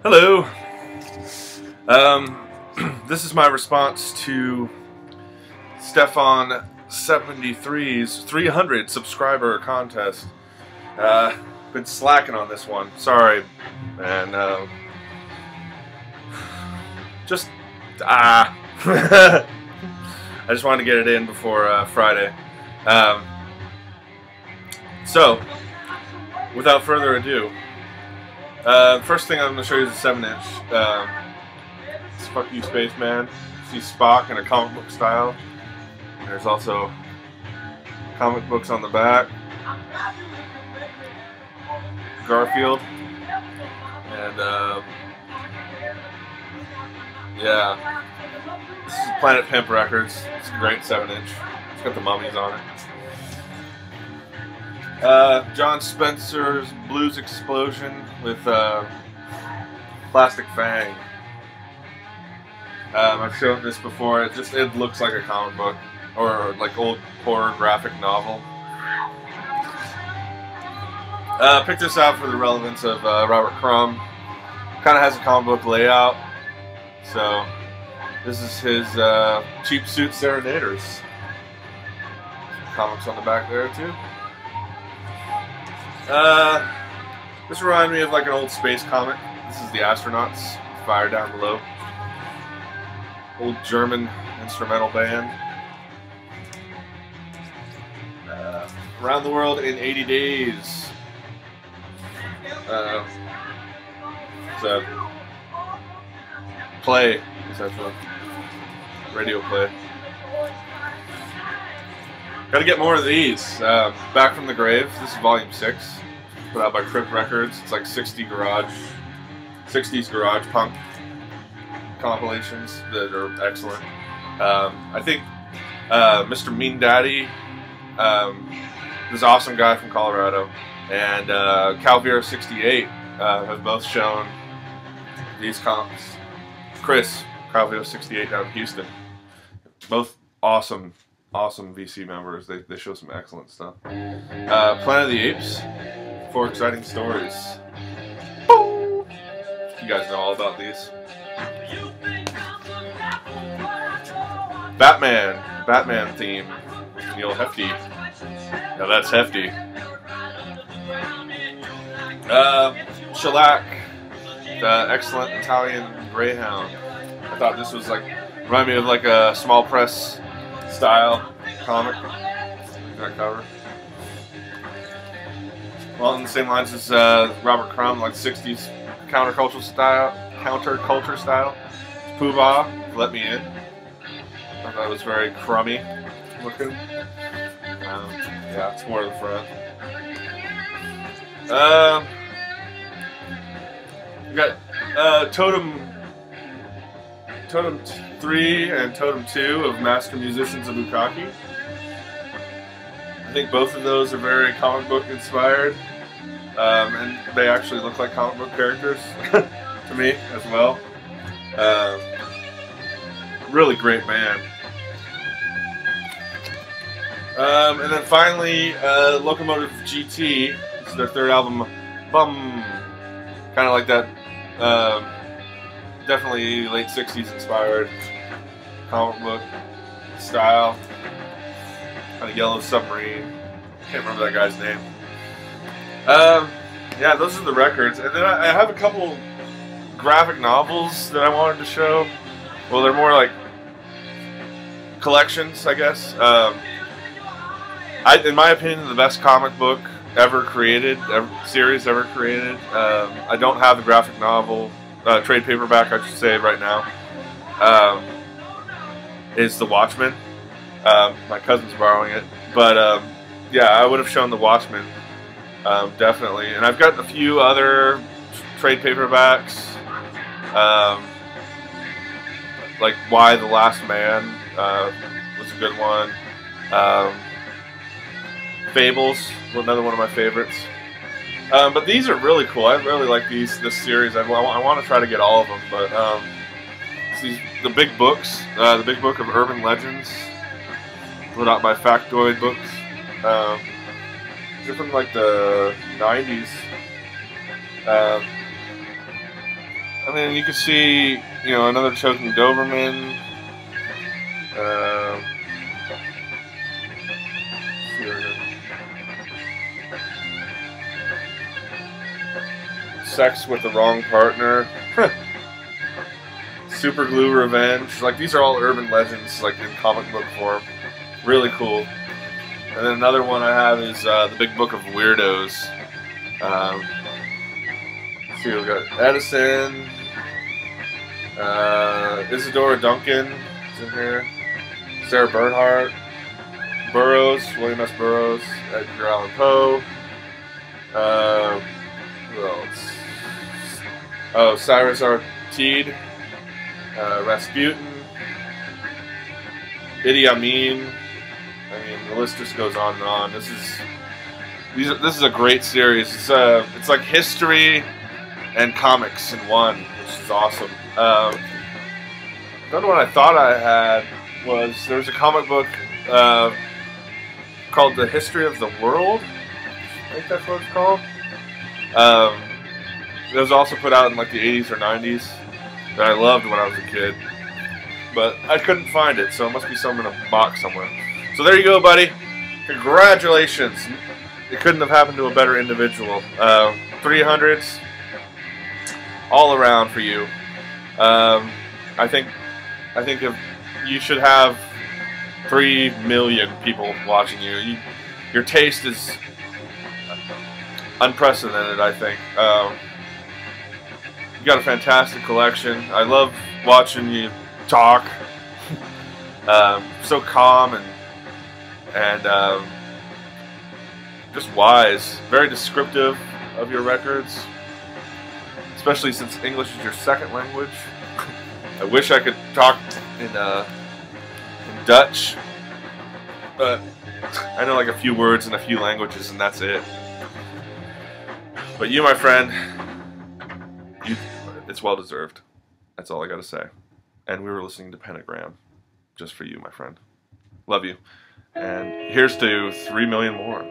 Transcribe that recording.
Hello. This is my response to Stephan73's 300 subscriber contest. Been slacking on this one. Sorry, man. I just wanted to get it in before Friday. So, without further ado, first thing I'm going to show you is a 7-inch. It's Fuck You Spaceman. See Spock in a comic book style. There's also comic books on the back. Garfield. And, yeah. This is Planet Pimp Records. It's a great 7-inch. It's got the mummies on it. John Spencer's Blues Explosion with Plastic Fang. I've shown this before. It looks like a comic book or like old horror graphic novel. Picked this out for the relevance of Robert Crumb. Kind of has a comic book layout. So this is his Cheap Suit Serenaders. Comics on the back there too. This reminds me of like an old space comic. This is the Astronauts, Fire Down Below. Old German instrumental band. Around the World in 80 Days. It's a play, essentially. Radio play. Gotta get more of these. Back from the Grave. This is volume 6. Put out by Crypt Records. It's like 60s garage punk compilations that are excellent. I think Mr. Mean Daddy, this awesome guy from Colorado, and Calvera68 have both shown these comps. Chris, Calvera68 down in Houston. Both awesome VC members. They show some excellent stuff. Planet of the Apes, 4 exciting stories. Boom! You guys know all about these. Batman theme. Neil Hefty. Now that's hefty. Shellac, the excellent Italian Greyhound. I thought this was like, reminded me of like a small press style comic. That cover. Well, in the same lines as Robert Crumb, like 60s counterculture style. Pooh Bah, Let Me In. I thought it was very crummy looking. Yeah, it's more to the front. We got Totem 3 and Totem 2 of Master Musicians of Bukkake. I think both of those are very comic book inspired, and they actually look like comic book characters to me as well. Really great band. And then finally, Locomotive GT. This is their 3rd album. Bum. Kind of like that. Definitely late 60s inspired comic book style. Kind of Yellow Submarine. Can't remember that guy's name. Yeah, those are the records. And then I have a couple graphic novels that I wanted to show. Well, they're more like collections, I guess. In my opinion, the best comic book ever created, series ever created. I don't have the graphic novel, trade paperback, I should say, right now. Is The Watchmen. My cousin's borrowing it, but yeah, I would have shown The Watchmen, definitely. And I've got a few other trade paperbacks, like Why the Last Man was a good one. Fables, another one of my favorites. But these are really cool. I really like this series. I want to try to get all of them, but the big books, the Big Book of Urban Legends, put out by Factoid Books. They're from like the 90s. And then you can see, you know, another choking Doberman. Sex with the wrong partner. Super glue revenge. Like, these are all urban legends, like in comic book form. Really cool. And then another one I have is the Big Book of Weirdos. Let's see, we've got Edison, Isadora Duncan is in here, Sarah Bernhardt, Burroughs, William S. Burroughs, Edgar Allan Poe. Who else? Oh, Cyrus R. Teed, Rasputin, Idi Amin. I mean, the list just goes on and on. This is a great series. It's like history and comics in one, which is awesome. Another one I thought I had was there's a comic book called The History of the World. I think that's what it's called. It was also put out in like the 80s or 90s that I loved when I was a kid. But I couldn't find it, so it must be something in a box somewhere. So there you go, buddy. Congratulations. It couldn't have happened to a better individual. 300s all around for you. I think if you should have 3 million people watching you. Your taste is unprecedented, I think. You got a fantastic collection. I love watching you talk. So calm and just wise. Very descriptive of your records, especially since English is your second language. I wish I could talk in Dutch, but I know like a few words in a few languages, and that's it. But you, my friend, it's well deserved. That's all I gotta say. And we were listening to Pentagram just for you, my friend. Love you. And here's to 3 million more.